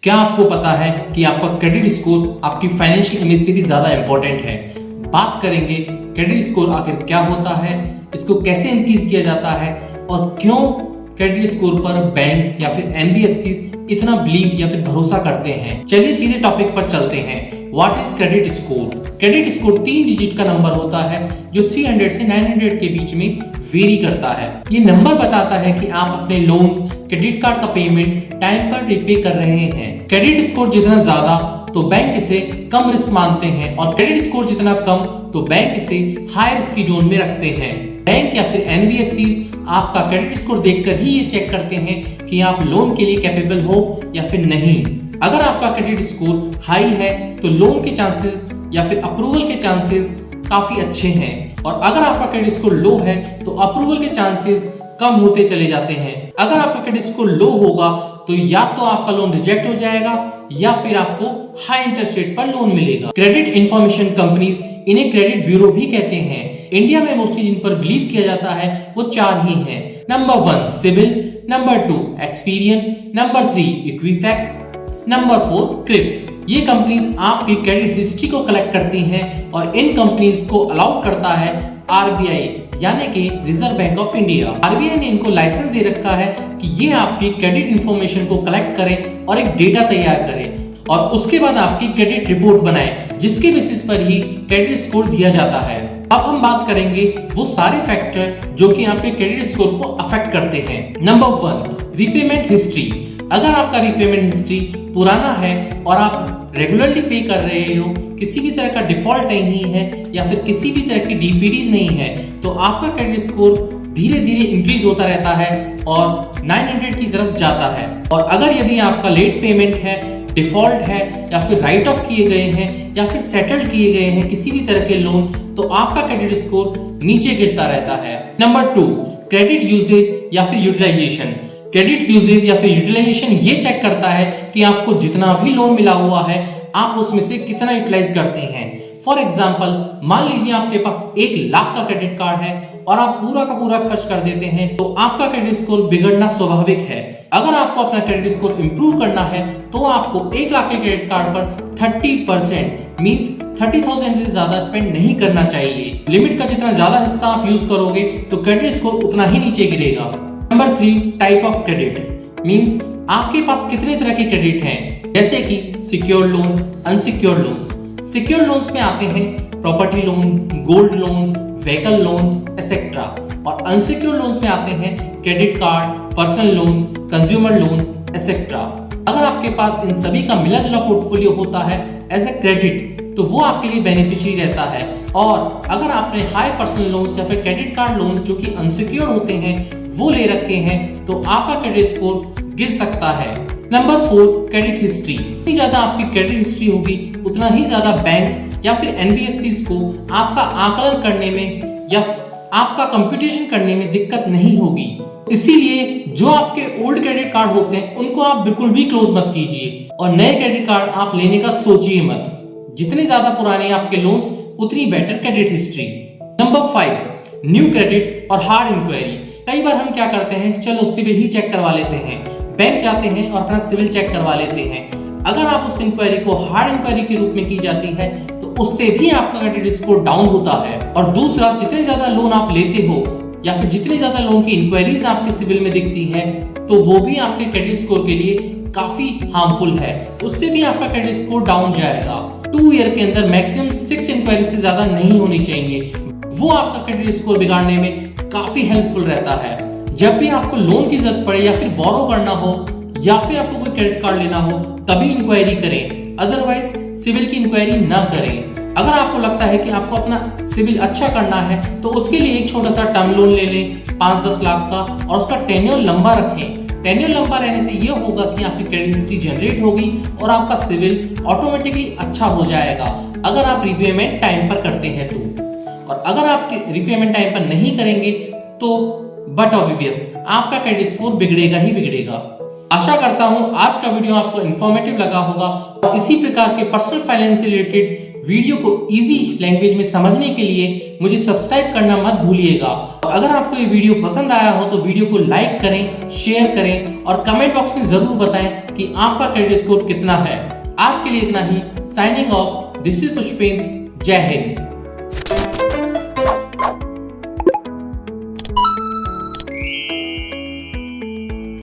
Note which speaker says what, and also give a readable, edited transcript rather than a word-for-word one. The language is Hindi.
Speaker 1: क्या आपको पता है कि आपका क्रेडिट स्कोर आपकी फाइनेंशियल इमेज से भी ज्यादा इंपॉर्टेंट है। बात करेंगे क्रेडिट स्कोर आखिर क्या होता है, इसको कैसे इंक्रीज किया जाता है और क्यों क्रेडिट स्कोर पर बैंक या फिर एनबीएफसी इतना बिलीव या फिर भरोसा करते हैं। चलिए सीधे टॉपिक पर चलते हैं। What is credit score? Credit score 3 digit का नंबर होता है जो 300 से 900 के बीच में वेरी करता है। ये नंबर बताता है कि आप अपने लोन्स, क्रेडिट कार्ड का पेमेंट टाइम पर रिपे कर रहे हैं। क्रेडिट स्कोर जितना ज्यादा तो बैंक इसे कम रिस्क मानते हैं और क्रेडिट स्कोर जितना कम तो बैंक इसे हाई रिस्क की जोन में रखते हैं। बैंक या फिर एनबीएफसी आपका क्रेडिट स्कोर देखकर ही ये चेक करते हैं कि आप लोन के लिए कैपेबल हो या फिर नहीं। अगर आपका क्रेडिट स्कोर हाई है तो लोन के चांसेस या फिर अप्रूवल के चांसेस काफी अच्छे हैं और अगर आपका क्रेडिट स्कोर लो है तो अप्रूवल के चांसेस कम होते चले जाते हैं। अगर आपका क्रेडिट स्कोर लो होगा तो या तो आपका लोन रिजेक्ट हो जाएगा या फिर आपको हाई इंटरेस्ट रेट पर लोन मिलेगा। क्रेडिट इंफॉर्मेशन कंपनीज इन्हें क्रेडिट ब्यूरो भी कहते हैं। इंडिया में मोस्टली जिन पर बिलीव किया जाता है वो 4 ही हैं। Number 1 CIBIL, number 2 Experian, number 3 Equifax, number 4 CRIF. ये कंपनीज आपकी क्रेडिट हिस्ट्री को कलेक्ट करती हैं और इन कंपनीज को अलाउ करता है आरबीआई यानी कि reserve bank of India. RBI ने इनको लाइसेंस दे रखा है कि ये आपकी क्रेडिट इंफॉर्मेशन को कलेक्ट करें और एक डेटा तैयार करें और उसके बाद आपकी क्रेडिट रिपोर्ट बनाए जिसके बेसिस पर ही क्रेडिट स्कोर दिया जाता है। अब हम बात करेंगे वो सारे फैक्टर जो कि आपके क्रेडिट स्कोर को अफेक्ट करते हैं। Number 1 repayment history. अगर आपका रीपेमेंट हिस्ट्री पुराना है और आप रेगुलरली पे कर रहे हो, किसी भी तरह का डिफॉल्ट नहीं है या फिर किसी भी तरह की डीपीडीज नहीं है तो आपका क्रेडिट स्कोर धीरे धीरे इंक्रीज होता रहता है और 900 की तरफ जाता है। और अगर यदि आपका लेट पेमेंट है, डिफॉल्ट है या फिर राइट ऑफ किए गए हैं या फिर सेटल्ड किए गए हैं किसी भी तरह के लोन तो आपका क्रेडिट स्कोर नीचे गिरता रहता है। नंबर 2 क्रेडिट यूजेज या फिर यूटिलाइजेशन। क्रेडिट यूजेज या फिर यूटिलाइजेशन ये चेक करता है कि आपको जितना भी लोन मिला हुआ है आप उसमें से कितना यूटिलाइज करते हैं। फॉर एग्जाम्पल मान लीजिए आपके पास 1 लाख का क्रेडिट कार्ड है और आप पूरा का पूरा खर्च कर देते हैं तो आपका क्रेडिट स्कोर बिगड़ना स्वाभाविक है। अगर आपको अपना क्रेडिट स्कोर इंप्रूव करना है तो आपको 1 लाख के क्रेडिट कार्ड पर 30% मींस 30,000 से ज्यादा स्पेंड नहीं करना चाहिए। लिमिट का जितना ज्यादा हिस्सा आप यूज करोगे तो क्रेडिट स्कोर उतना ही नीचे गिरेगा। Number 3 type of credit means आपके पास कितने तरह के क्रेडिट हैं, जैसे कि secured loan, unsecured loans. Secured loans में आते हैं property loan, gold loan, vehicle loan etcetera और अनसिक्योर्ड लोन्स में आते हैं credit card, personal loan, consumer loan etcetera. अगर आपके पास इन सभी का मिला जुला पोर्टफोलियो होता है एज ए क्रेडिट तो वो आपके लिए बेनिफिशियरी रहता है। और अगर आपने हाई पर्सनल लोन्स या फिर क्रेडिट कार्ड लोन जो कि अनसिक्योर्ड होते हैं वो ले रखे हैं तो आपका क्रेडिट स्कोर गिर सकता है। Number 4 credit history. जितनी ज्यादा आपकी क्रेडिट हिस्ट्री होगी उतना ही ज्यादा बैंक्स या फिर एनबीएफसीज को आपका आकलन करने में या आपका कंप्यूटेशन करने में दिक्कत नहीं होगी। इसीलिए जो आपके ओल्ड क्रेडिट कार्ड होते हैं उनको आप बिल्कुल भी क्लोज मत कीजिए और नए क्रेडिट कार्ड आप लेने का सोचिए मत। जितने ज्यादा पुराने आपके लोन्स उतनी better credit history. Number 5 new credit और हार्ड इंक्वायरी। कई बार हम क्या करते हैं, चलो सिविल ही चेक करवा लेते हैं, बैंक जाते हैं और अपना सिविल चेक करवा लेते हैं। अगर आप उस इंक्वायरी को हार्ड इंक्वायरी के रूप में की जाती है तो उससे भी आपका क्रेडिट स्कोर डाउन होता है। और दूसरा, जितने ज्यादा लोन आप लेते हो या फिर जितनी ज्यादा लोन की इंक्वायरीज आपके सिविल में दिखती है तो वो भी आपके क्रेडिट स्कोर के लिए काफी हार्मफुल है, उससे भी आपका क्रेडिट स्कोर डाउन जाएगा। 2 ईयर के अंदर मैक्सिमम 6 इंक्वायरी से ज्यादा नहीं होनी चाहिए, वो आपका क्रेडिट स्कोर बिगाड़ने में काफी हेल्पफुल रहता है। जब भी आपको लोन की जरूरत पड़े या फिर बोरो करना हो या फिर आपको कोई क्रेडिट कार्ड लेना हो तभी इंक्वायरी करें, अदरवाइज सिविल की इंक्वायरी ना करें। अगर आपको लगता है कि आपको अपना सिविल अच्छा करना है तो उसके लिए एक छोटा सा टर्म लोन ले लें 5-10 लाख का और उसका टेन्योर लंबा रखें। टेन्योर लंबा रहने से ये होगा कि आपकी क्रेडिट हिस्ट्री जनरेट होगी और आपका सिविल ऑटोमेटिकली अच्छा हो जाएगा अगर आप रीपेमेंट टाइम पर करते हैं तो। और अगर आप रीपेमेंट टाइम पर नहीं करेंगे तो बट ऑब्वियस आपका क्रेडिट स्कोर बिगड़ेगा ही बिगड़ेगा। आशा करता हूं आज का वीडियो आपको इंफॉर्मेटिव लगा होगा और इसी प्रकार के पर्सनल फाइनेंस से रिलेटेड वीडियो को इजी लैंग्वेज में समझने के लिए मुझे सब्सक्राइब करना मत भूलिएगा। अगर आपको ये वीडियो पसंद आया हो तो वीडियो को लाइक करें, शेयर करें और कमेंट बॉक्स में जरूर बताएं कि आपका क्रेडिट स्कोर कितना है। आज के लिए इतना ही। Signing off, this is Pushpendra. जय हिंद।